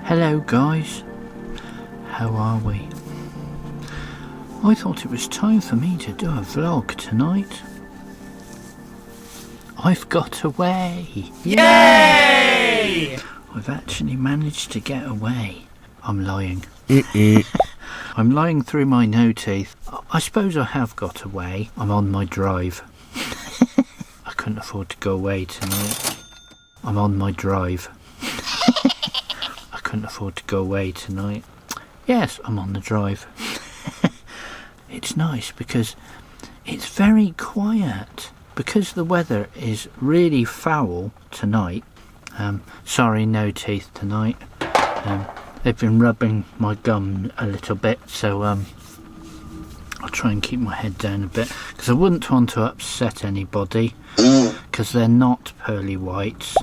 Hello guys, how are we? I thought it was time for me to do a vlog tonight. I've got away! Yay! I've actually managed to get away. I'm lying. I'm lying through my no teeth. I suppose I have got away. I'm on my drive. I couldn't afford to go away tonight. I'm on my drive. I couldn't afford to go away tonight. Yes, I'm on the drive. It's nice because it's very quiet. Because the weather is really foul tonight. Sorry, no teeth tonight. They've been rubbing my gum a little bit, so I'll try and keep my head down a bit because I wouldn't want to upset anybody because they're not pearly whites.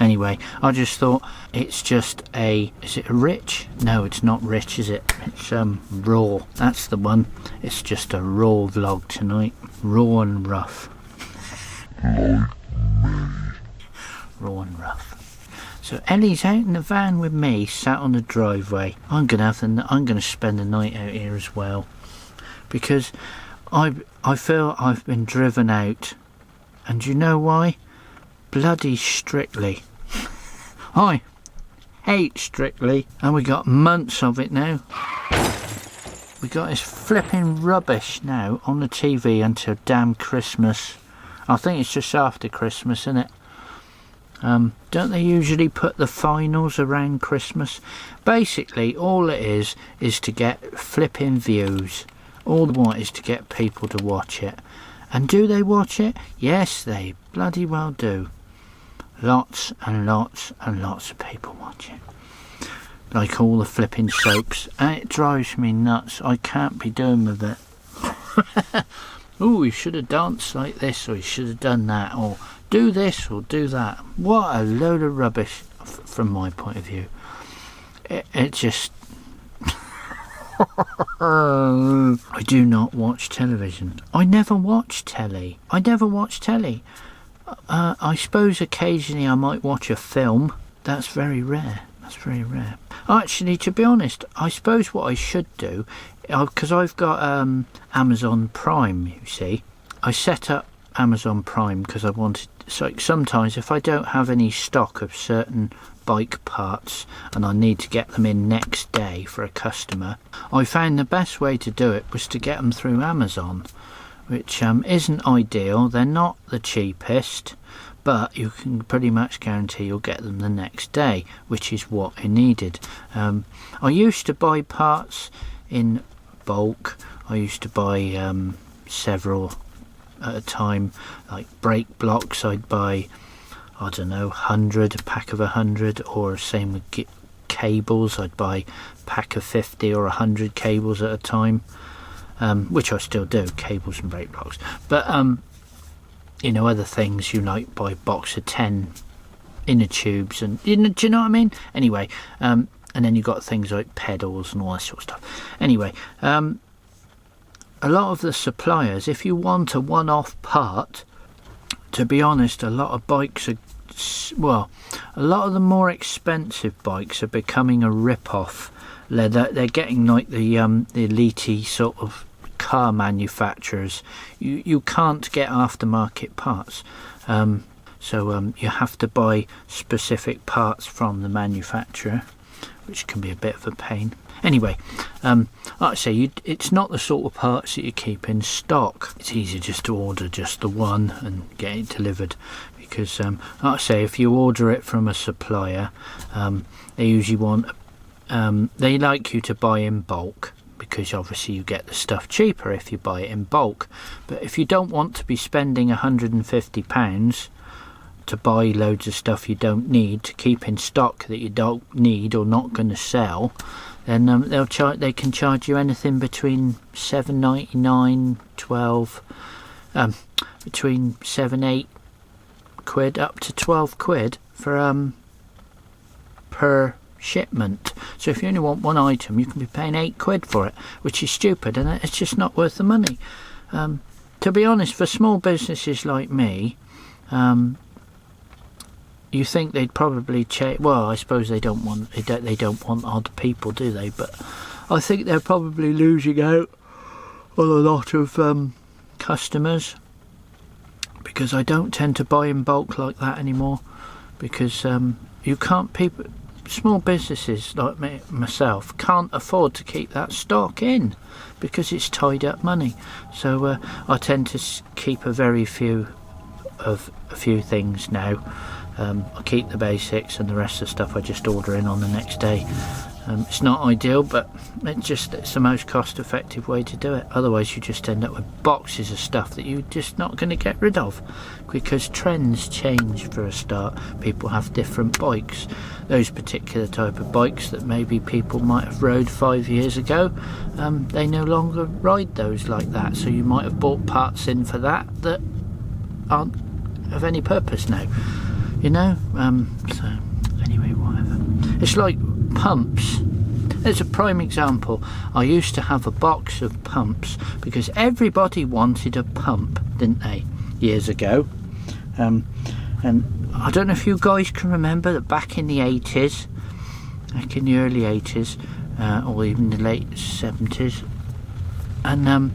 Anyway, I just thought it's just is it a rich? No, it's not rich, is it? It's raw. That's the one. It's just a raw vlog tonight. Raw and rough. Raw and rough. So Ellie's out in the van with me, sat on the driveway. I'm gonna spend the night out here as well, because I feel I've been driven out, and you know why? Bloody Strictly. I hate Strictly, and we got months of it now. We got this flipping rubbish now on the TV until damn Christmas. I think it's just after Christmas, isn't it? Don't they usually put the finals around Christmas? Basically, all it is to get flipping views. All they want is to get people to watch it. And do they watch it? Yes, they bloody well do. Lots and lots and lots of people watch it. Like all the flipping soaps. And it drives me nuts. I can't be doing with it. Oh, you should have danced like this, or you should have done that, or do this or do that. What a load of rubbish from my point of view. It just... I do not watch television. I never watch telly. I suppose occasionally I might watch a film. That's very rare. Actually, to be honest, I suppose what I should do, because I've got Amazon Prime, you see. I set up Amazon Prime because I wanted, so sometimes if I don't have any stock of certain bike parts and I need to get them in next day for a customer, I found the best way to do it was to get them through Amazon, which isn't ideal. They're not the cheapest, but you can pretty much guarantee you'll get them the next day, which is what I needed. I used to buy parts in bulk. I used to buy several at a time, like brake blocks. I'd buy, I don't know, 100, a pack of 100, or same with cables. I'd buy a pack of 50 or 100 cables at a time, which I still do, cables and brake blocks. But you know, other things, you like buy a box of 10 inner tubes, and do you know what I mean? Anyway, and then you've got things like pedals and all that sort of stuff. Anyway, a lot of the suppliers, if you want a one-off part, to be honest, a lot of bikes are, well, a lot of the more expensive bikes are becoming a rip-off. They're getting like the elite sort of car manufacturers. You can't get aftermarket parts, so you have to buy specific parts from the manufacturer, which can be a bit of a pain. Anyway, like I say, it's not the sort of parts that you keep in stock. It's easier just to order just the one and get it delivered, because like I say, if you order it from a supplier, they usually want, they like you to buy in bulk, because obviously you get the stuff cheaper if you buy it in bulk. But if you don't want to be spending £150 to buy loads of stuff you don't need, to keep in stock that you don't need or not going to sell, then they can charge you anything between £7.99, £12, between £7-8 up to £12 for per shipment. So if you only want one item, you can be paying £8 for it, which is stupid, and it's just not worth the money. To be honest, for small businesses like me, you think they'd probably change. Well, I suppose they don't want odd people, do they? But I think they're probably losing out on a lot of customers, because I don't tend to buy in bulk like that anymore, because you can't, people, small businesses like myself can't afford to keep that stock in because it's tied up money. So I tend to keep a few things now. I keep the basics, and the rest of the stuff I just order in on the next day. It's not ideal, but it's the most cost effective way to do it. Otherwise you just end up with boxes of stuff that you're just not going to get rid of, because trends change. For a start, people have different bikes. Those particular type of bikes that maybe people might have rode 5 years ago, they no longer ride those like that, so you might have bought parts in for that aren't of any purpose now, you know. So anyway, whatever. It's like pumps. There's a prime example. I used to have a box of pumps because everybody wanted a pump, didn't they, years ago? And I don't know if you guys can remember that back in the 80s, back in the early 80s, or even the late 70s, and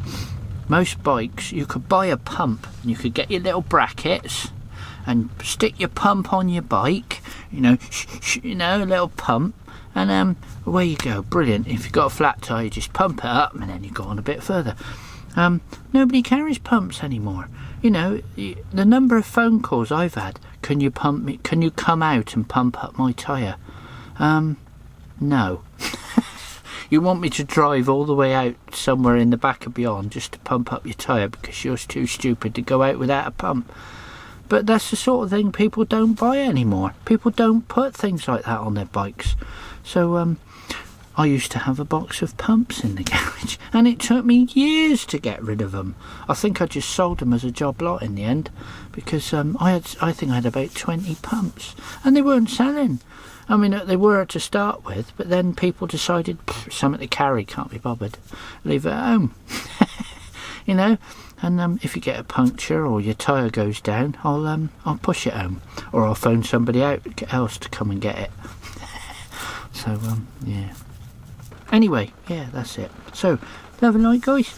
most bikes, you could buy a pump and you could get your little brackets and stick your pump on your bike, you know, a little pump, and away you go. Brilliant. If you've got a flat tyre, you just pump it up and then you go on a bit further. Nobody carries pumps anymore. You know, the number of phone calls I've had, can you pump me, can you come out and pump up my tyre? No. You want me to drive all the way out somewhere in the back of beyond just to pump up your tyre because you're too stupid to go out without a pump. But that's the sort of thing people don't buy anymore. People don't put things like that on their bikes. So I used to have a box of pumps in the garage, and it took me years to get rid of them. I think I just sold them as a job lot in the end, because I think I had about 20 pumps, and they weren't selling. I mean, they were to start with, but then people decided something to carry, can't be bothered, leave it at home. You know. And if you get a puncture or your tyre goes down, I'll push it home, or I'll phone somebody else to come and get it. So yeah. Anyway, yeah, that's it. So, love and light, guys.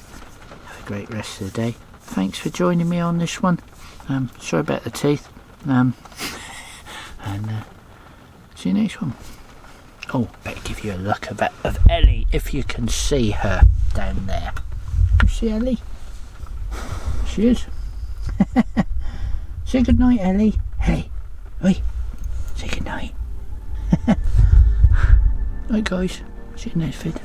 Have a great rest of the day. Thanks for joining me on this one. Sorry about the teeth. And see you next one. Oh, better give you a look of Ellie, if you can see her down there. You see Ellie? She is. Say good night, Ellie. Ellie, oi, say good night. Right, guys. See you next vid.